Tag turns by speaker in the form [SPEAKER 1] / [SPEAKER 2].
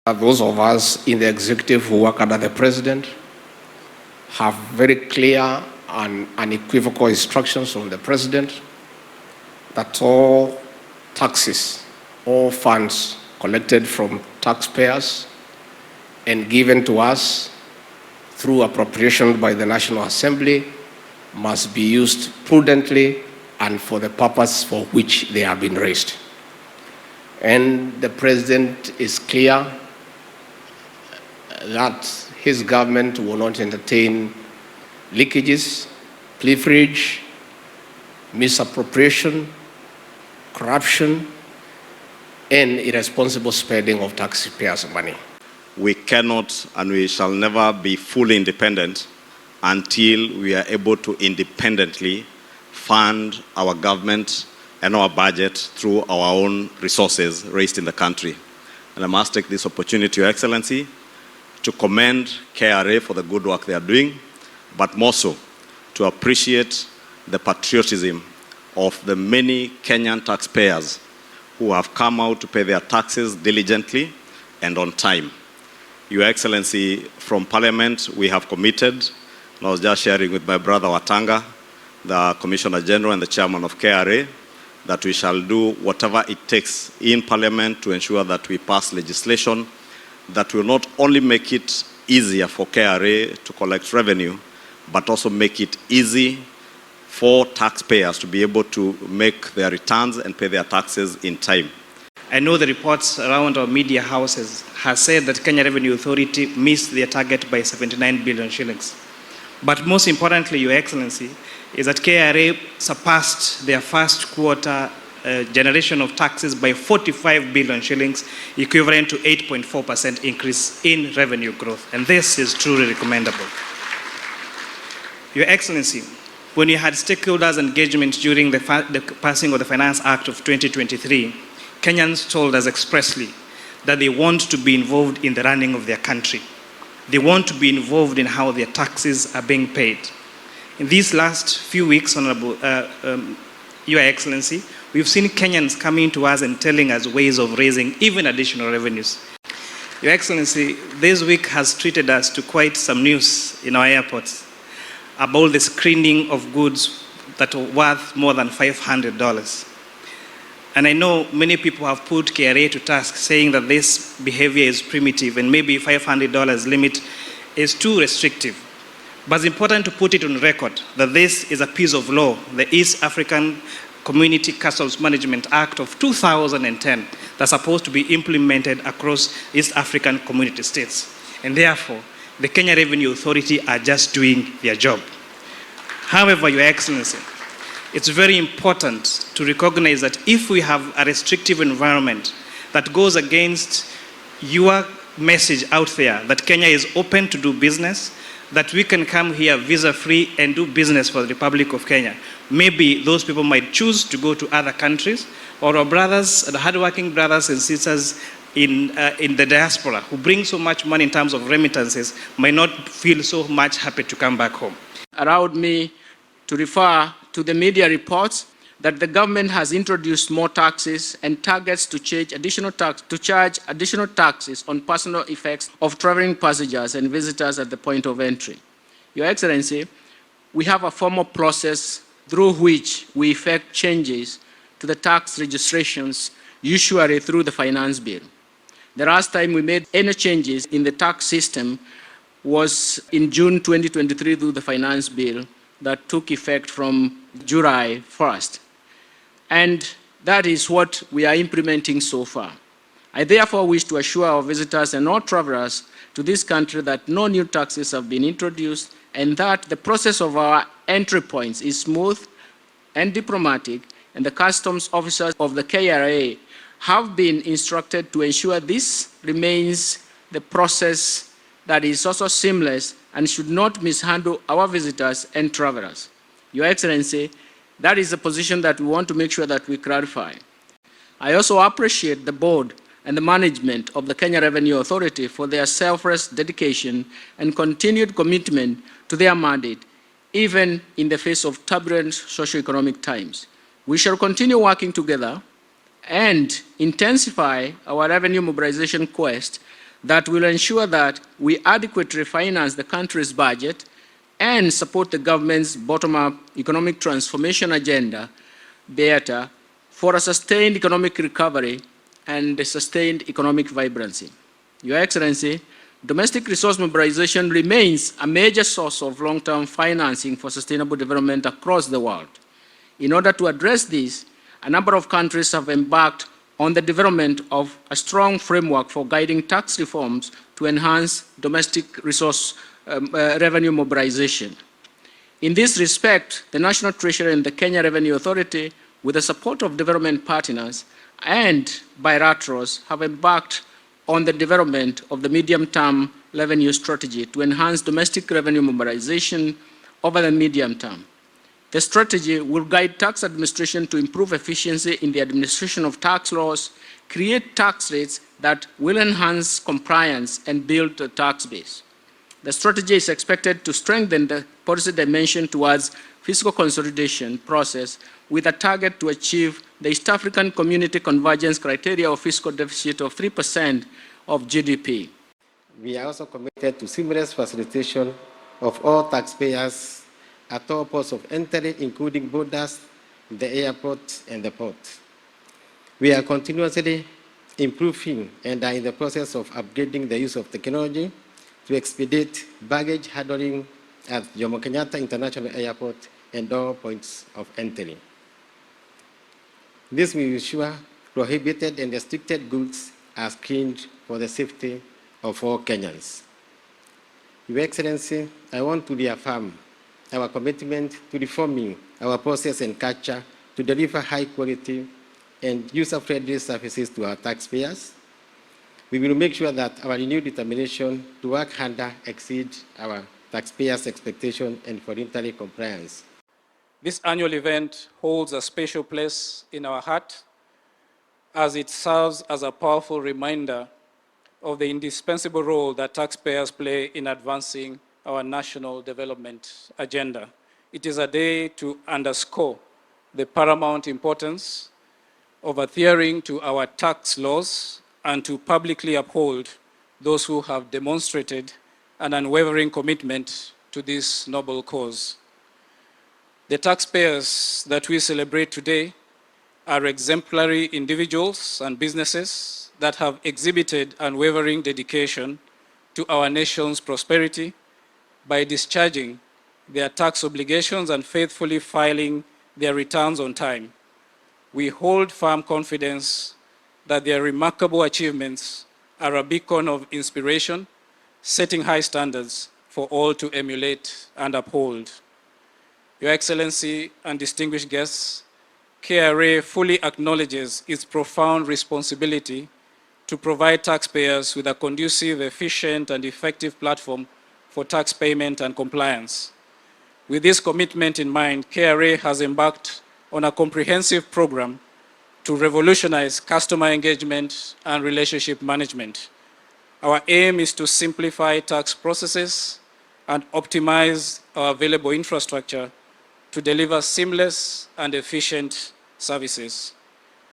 [SPEAKER 1] Those of us in the executive who work under the president have very clear and unequivocal instructions from the president that all taxes, all funds collected from taxpayers and given to us through appropriation by the National Assembly must be used prudently and for the purpose for which they have been raised. And the president is clear that his government will not entertain leakages, pilferage, misappropriation, corruption, and irresponsible spending of taxpayers' money.
[SPEAKER 2] We cannot and we shall never be fully independent until we are able to independently fund our government and our budget through our own resources raised in the country. And I must take this opportunity, Your Excellency, to commend KRA for the good work they are doing, but more so to appreciate the patriotism of the many Kenyan taxpayers who have come out to pay their taxes diligently and on time. Your Excellency, from Parliament, we have committed, and I was just sharing with my brother Watanga, the Commissioner General and the Chairman of KRA, that we shall do whatever it takes in Parliament to ensure that we pass legislation that will not only make it easier for KRA to collect revenue, but also make it easy for taxpayers to be able to make their returns and pay their taxes in time.
[SPEAKER 3] I know the reports around our media houses have said that Kenya Revenue Authority missed their target by 79 billion shillings. But most importantly, Your Excellency, is that KRA surpassed their first quarter generation of taxes by 45 billion shillings, equivalent to 8.4% increase in revenue growth. And this is truly recommendable. Your Excellency, when you had stakeholders engagement during the passing of the Finance Act of 2023, Kenyans told us expressly that they want to be involved in the running of their country. They want to be involved in how their taxes are being paid. In these last few weeks, Honorable Your Excellency, we've seen Kenyans coming to us and telling us ways of raising even additional revenues. Your Excellency, this week has treated us to quite some news in our airports about the screening of goods that are worth more than $500. And I know many people have put KRA to task saying that this behavior is primitive and maybe $500 limit is too restrictive. But it's important to put it on record that this is a piece of law, the East African Community Customs Management Act of 2010, that's supposed to be implemented across East African community states. And therefore, the Kenya Revenue Authority are just doing their job. However, Your Excellency, it's very important to recognize that if we have a restrictive environment that goes against your message out there that Kenya is open to do business, that we can come here visa-free and do business for the Republic of Kenya, maybe those people might choose to go to other countries, or our brothers, the hardworking brothers and sisters in the diaspora who bring so much money in terms of remittances might not feel so much happy to come back home.
[SPEAKER 4] Allowed me to refer to the media reports that the government has introduced more taxes and targets to charge additional taxes on personal effects of traveling passengers and visitors at the point of entry. Your Excellency, we have a formal process through which we effect changes to the tax registrations, usually through the finance bill. The last time we made any changes in the tax system was in June 2023 through the finance bill that took effect from July 1st. And that is what we are implementing so far. I therefore wish to assure our visitors and all travelers to this country that no new taxes have been introduced and that the process of our entry points is smooth and diplomatic, and the customs officers of the KRA have been instructed to ensure this remains the process that is also seamless and should not mishandle our visitors and travelers. Your Excellency, that is a position that we want to make sure that we clarify. I also appreciate the board and the management of the Kenya Revenue Authority for their selfless dedication and continued commitment to their mandate, even in the face of turbulent socio-economic times. We shall continue working together and intensify our revenue mobilization quest that will ensure that we adequately finance the country's budget and support the government's bottom-up economic transformation agenda better for a sustained economic recovery and a sustained economic vibrancy. Your Excellency, domestic resource mobilization remains a major source of long-term financing for sustainable development across the world. In order to address this, a number of countries have embarked on the development of a strong framework for guiding tax reforms to enhance domestic resource revenue mobilization. In this respect, the National Treasury and the Kenya Revenue Authority, with the support of development partners and bilaterals, have embarked on the development of the medium-term revenue strategy to enhance domestic revenue mobilization over the medium term. The strategy will guide tax administration to improve efficiency in the administration of tax laws, create tax rates that will enhance compliance, and build a tax base. The strategy is expected to strengthen the policy dimension towards fiscal consolidation process with a target to achieve the East African Community Convergence criteria of fiscal deficit of 3% of GDP.
[SPEAKER 5] We are also committed to seamless facilitation of all taxpayers at all ports of entry, including borders, the airport, and the port. We are continuously improving and are in the process of upgrading the use of technology to expedite baggage handling at Jomo Kenyatta International Airport and all points of entry. This will ensure prohibited and restricted goods are screened for the safety of all Kenyans. Your Excellency, I want to reaffirm our commitment to reforming our process and culture to deliver high quality and user-friendly services to our taxpayers. We will make sure that our renewed determination to work harder exceeds our taxpayers' expectations and voluntary compliance.
[SPEAKER 6] This annual event holds a special place in our heart as it serves as a powerful reminder of the indispensable role that taxpayers play in advancing our national development agenda. It is a day to underscore the paramount importance of adhering to our tax laws and to publicly uphold those who have demonstrated an unwavering commitment to this noble cause. The taxpayers that we celebrate today are exemplary individuals and businesses that have exhibited unwavering dedication to our nation's prosperity by discharging their tax obligations and faithfully filing their returns on time. We hold firm confidence that their remarkable achievements are a beacon of inspiration, setting high standards for all to emulate and uphold. Your Excellency and distinguished guests, KRA fully acknowledges its profound responsibility to provide taxpayers with a conducive, efficient, and effective platform for tax payment and compliance. With this commitment in mind, KRA has embarked on a comprehensive program to revolutionize customer engagement and relationship management. Our aim is to simplify tax processes and optimize our available infrastructure to deliver seamless and efficient services.